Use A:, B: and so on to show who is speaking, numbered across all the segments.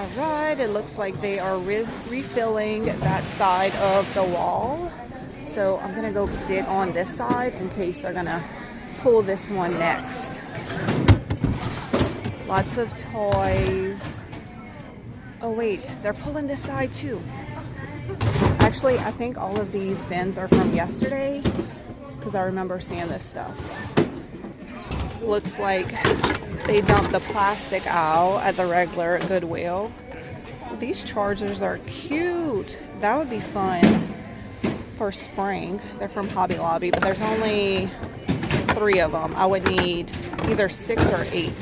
A: All right, it looks like they are refilling that side of the wall. So I'm gonna go dig on this side in case they're gonna pull this one next. Lots of toys. Oh wait, they're pulling this side too. Actually, I think all of these bins are from yesterday because I remember seeing this stuff. Looks like they dumped the plastic out at the regular Goodwill. These chargers are cute. That would be fun for spring. They're from Hobby Lobby, but there's only 3 of them. I would need either 6 or 8.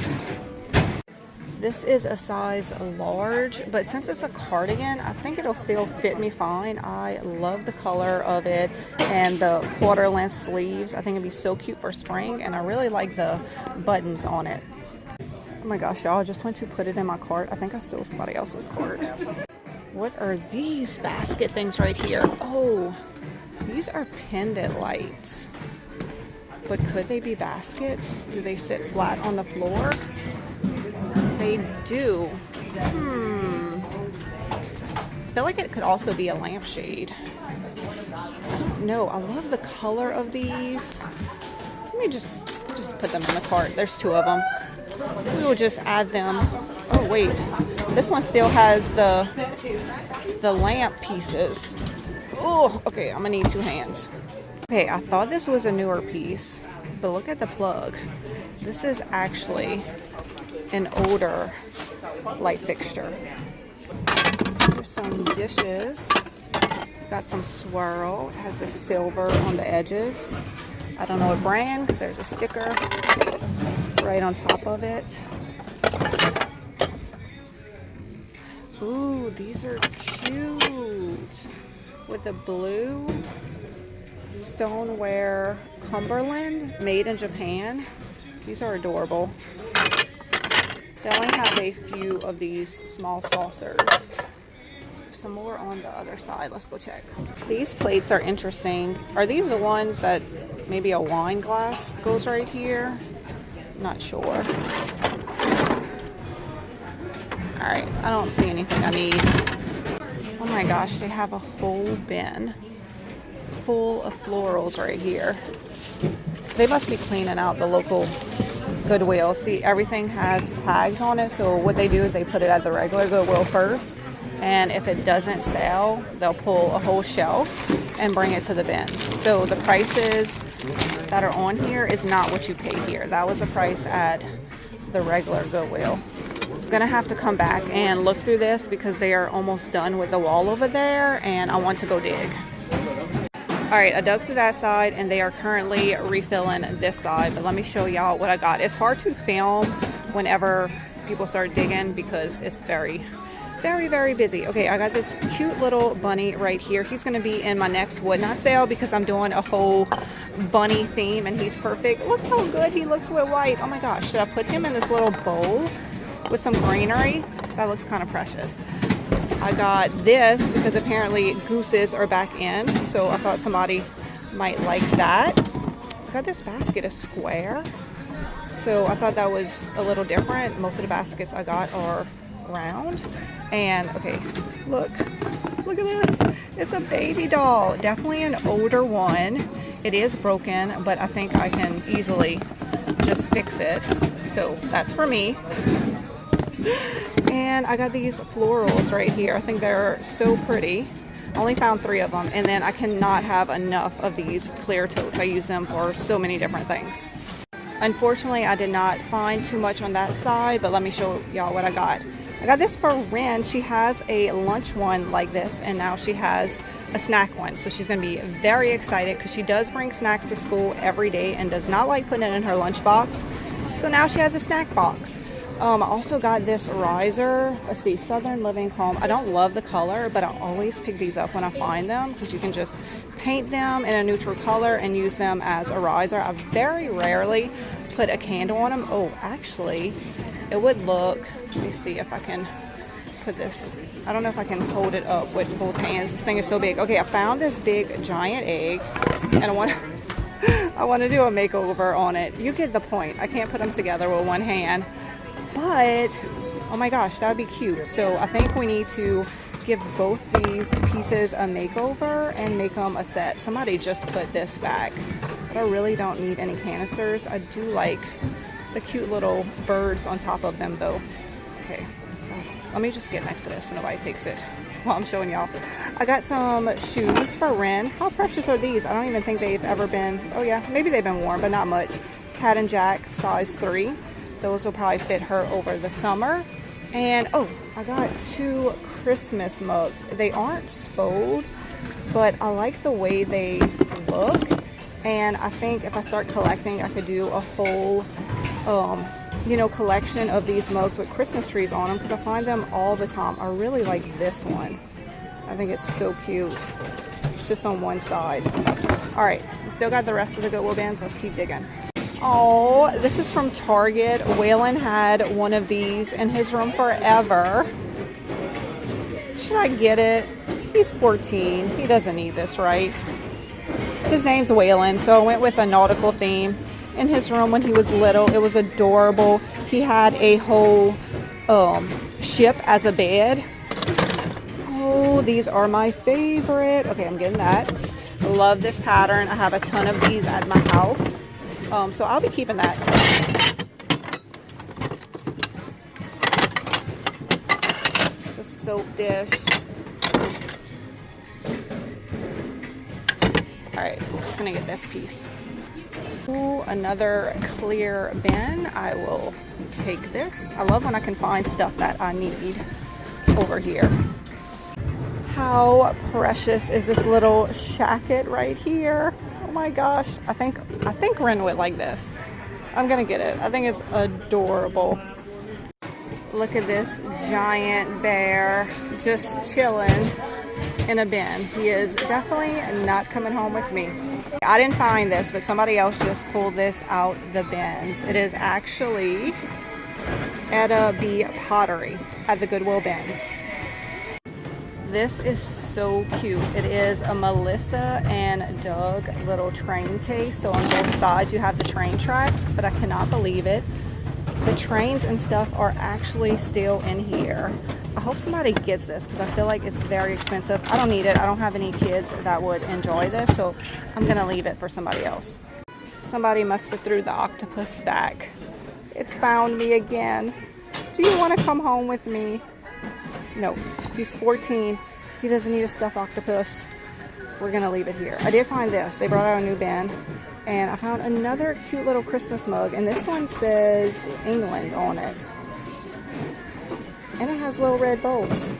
A: This is a size large, but since it's a cardigan, I think it'll still fit me fine. I love the color of it and the quarter length sleeves. I think it'd be so cute for spring, and I really like the buttons on it. Oh my gosh, y'all, I just went to put it in my cart. I think I stole somebody else's cart. What are these basket things right here? Oh, these are pendant lights. But could they be baskets? Do they sit flat on the floor? They do. I feel like it could also be a lampshade. I don't know. I love the color of these. Let me just put them in the cart. There's 2 of them. We will just add them. Oh wait, this one still has the lamp pieces. Oh, okay. I'm gonna need 2 hands. Okay, I thought this was a newer piece, but look at the plug. This is actually an older light fixture. There's some dishes. Got some swirl. It has the silver on the edges. I don't know what brand because there's a sticker right on top of it. Ooh, these are cute. With the blue stoneware Cumberland, made in Japan. These are adorable. They only have a few of these small saucers. Some more on the other side. Let's go check. These plates are interesting. Are these the ones that maybe a wine glass goes right here? Not sure. All right, I don't see anything I need. Oh my gosh, they have a whole bin full of florals right here. They must be cleaning out the local Goodwill. See, everything has tags on it, so what they do is they put it at the regular Goodwill first, and if it doesn't sell, they'll pull a whole shelf and bring it to the bin. So the prices that are on here is not what you pay here. That was the price at the regular Goodwill. I'm gonna have to come back and look through this because they are almost done with the wall over there, and I want to go dig. All right, I dug through that side and they are currently refilling this side, but let me show y'all what I got. It's hard to film whenever people start digging because it's very, very busy. Okay, I got this cute little bunny right here. He's gonna be in my next wood not sale because I'm doing a whole bunny theme and he's perfect. Look how good he looks with white. Oh my gosh, should I put him in this little bowl with some greenery? That looks kind of precious. I got this because apparently gooses are back in, so I thought somebody might like that. I got this basket is square, so I thought that was a little different. Most of the baskets I got are round. And okay, look at this. It's a baby doll, definitely an older one. It is broken, but I think I can easily just fix it. So that's for me. And I got these florals right here. I think they're so pretty. I only found 3 of them. And then I cannot have enough of these clear totes. I use them for so many different things. Unfortunately, I did not find too much on that side, but let me show y'all what I got. I got this for Ren. She has a lunch one like this, and now she has a snack one. So she's going to be very excited because she does bring snacks to school every day and does not like putting it in her lunch box. So now she has a snack box. I also got this riser. Let's see, Southern Living Home. I don't love the color, but I always pick these up when I find them because you can just paint them in a neutral color and use them as a riser. I very rarely put a candle on them. Oh, actually, it would look, let me see if I can put this. I don't know if I can hold it up with both hands. This thing is so big. Okay, I found this big giant egg, and I want to do a makeover on it. You get the point. I can't put them together with one hand. But Oh my gosh, that would be cute. So I think we need to give both these pieces a makeover and make them a set. Somebody just put this back, but I really don't need any canisters. I do like the cute little birds on top of them though. Okay, let me just get next to this so nobody takes it while I'm showing y'all. I got some shoes for Ren. How precious are these? I don't even think they've ever been, oh yeah, maybe they've been worn, but not much. Cat and Jack, size 3. Those will probably fit her over the summer. And oh, I got 2 Christmas mugs. They aren't spoiled, but I like the way they look. And I think if I start collecting, I could do a whole, you know, collection of these mugs with Christmas trees on them because I find them all the time. I really like this one. I think it's so cute. It's just on one side. All right, we still got the rest of the Goodwill bins. Let's keep digging. Oh, this is from Target. Waylon had one of these in his room forever. Should I get it? He's 14. He doesn't need this, right? His name's Waylon, so I went with a nautical theme. In his room when he was little, it was adorable. He had a whole ship as a bed. Oh, these are my favorite. Okay, I'm getting that. Love this pattern. I have a ton of these at my house. So I'll be keeping that. It's a soap dish. All right, just gonna get this piece. Ooh, another clear bin. I will take this. I love when I can find stuff that I need over here. How precious is this little shacket right here? Oh my gosh, I think Ren would like this. I'm gonna get it. I think it's adorable. Look at this giant bear just chilling in a bin. He is definitely not coming home with me. I didn't find this, but somebody else just pulled this out the bins. It is actually Etta B. Pottery at the Goodwill Bins. This is so cute. It is a Melissa and Doug little train case. So on both sides you have the train tracks, but I cannot believe it. The trains and stuff are actually still in here. I hope somebody gets this because I feel like it's very expensive. I don't need it. I don't have any kids that would enjoy this, so I'm gonna leave it for somebody else. Somebody must have threw the octopus back. It's found me again. Do you want to come home with me? No, he's 14. He doesn't need a stuffed octopus. We're gonna leave it here. I did find this. They brought out a new bin, and I found another cute little Christmas mug, and this one says England on it. And it has little red bows.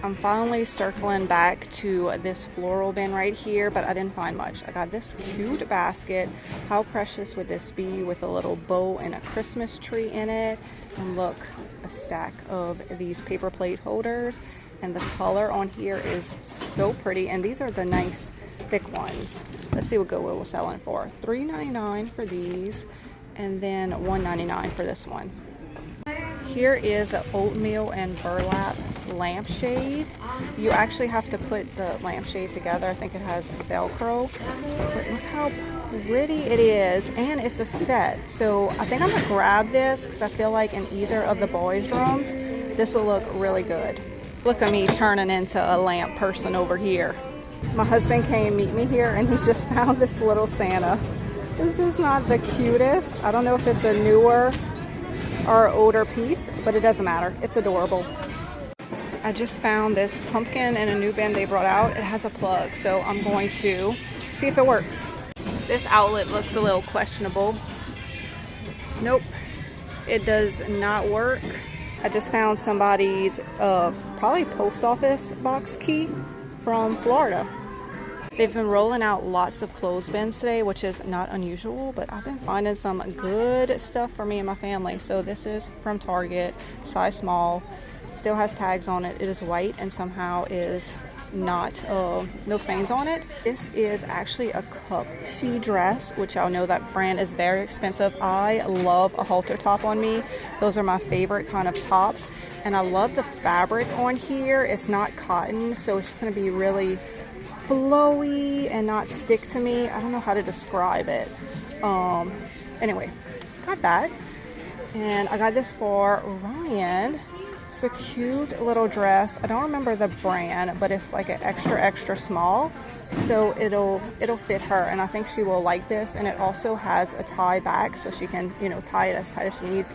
A: I'm finally circling back to this floral bin right here, but I didn't find much. I got this cute basket. How precious would this be with a little bow and a Christmas tree in it? And look, a stack of these paper plate holders. And the color on here is so pretty. And these are the nice thick ones. Let's see what Goodwill was selling for. $3.99 for these, and then $1.99 for this one. Here is an oatmeal and burlap lampshade. You actually have to put the lampshade together. I think it has Velcro. But look how pretty it is. And it's a set. So I think I'm going to grab this because I feel like in either of the boys' rooms, this will look really good. Look at me turning into a lamp person over here. My husband came meet me here and he just found this little Santa. This is not the cutest. I don't know if it's a newer or older piece, but it doesn't matter. It's adorable. I just found this pumpkin in a new bin they brought out. It has a plug, so I'm going to see if it works. This outlet looks a little questionable. Nope, it does not work. I just found somebody's probably post office box key from Florida. They've been rolling out lots of clothes bins today, which is not unusual, but I've been finding some good stuff for me and my family. So this is from Target, size small, still has tags on it. It is white and somehow is not, no stains on it. This is actually a cup she dress, which y'all know that brand is very expensive. I love a halter top on me. Those are my favorite kind of tops. And I love the fabric on here. It's not cotton, so it's just gonna be really flowy and not stick to me. I don't know how to describe it. Anyway, got that. And I got this for Ryan. It's a cute little dress. I don't remember the brand, but it's like an extra small, so it'll fit her, and I think she will like this. And it also has a tie back, so she can, you know, tie it as tight as she needs.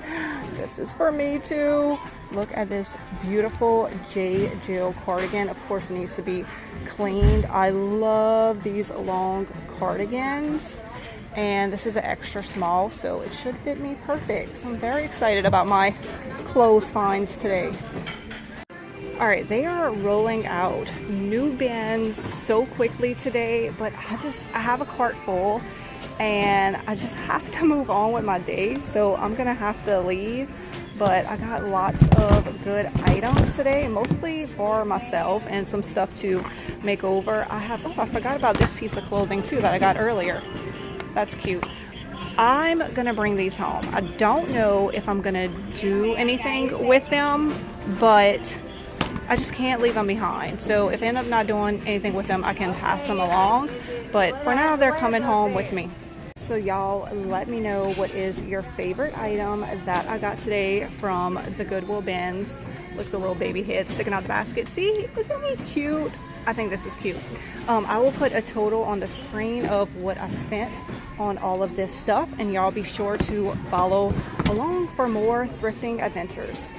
A: This is for me too. Look at this beautiful J. Jill cardigan. Of course, it needs to be cleaned. I love these long cardigans. And this is an extra small, so it should fit me perfect. So I'm very excited about my clothes finds today. All right, they are rolling out new bins so quickly today, but I have a cart full and I just have to move on with my day, so I'm gonna have to leave. But I got lots of good items today, mostly for myself and some stuff to make over. I forgot about this piece of clothing too that I got earlier. That's cute. I'm gonna bring these home. I don't know if I'm gonna do anything with them, but I just can't leave them behind. So if I end up not doing anything with them, I can pass them along. But for now, they're coming home with me. So y'all, let me know what is your favorite item that I got today from the Goodwill Bins. Look at the little baby head sticking out the basket. See, isn't he cute? I think this is cute. I will put a total on the screen of what I spent on all of this stuff, and y'all be sure to follow along for more thrifting adventures.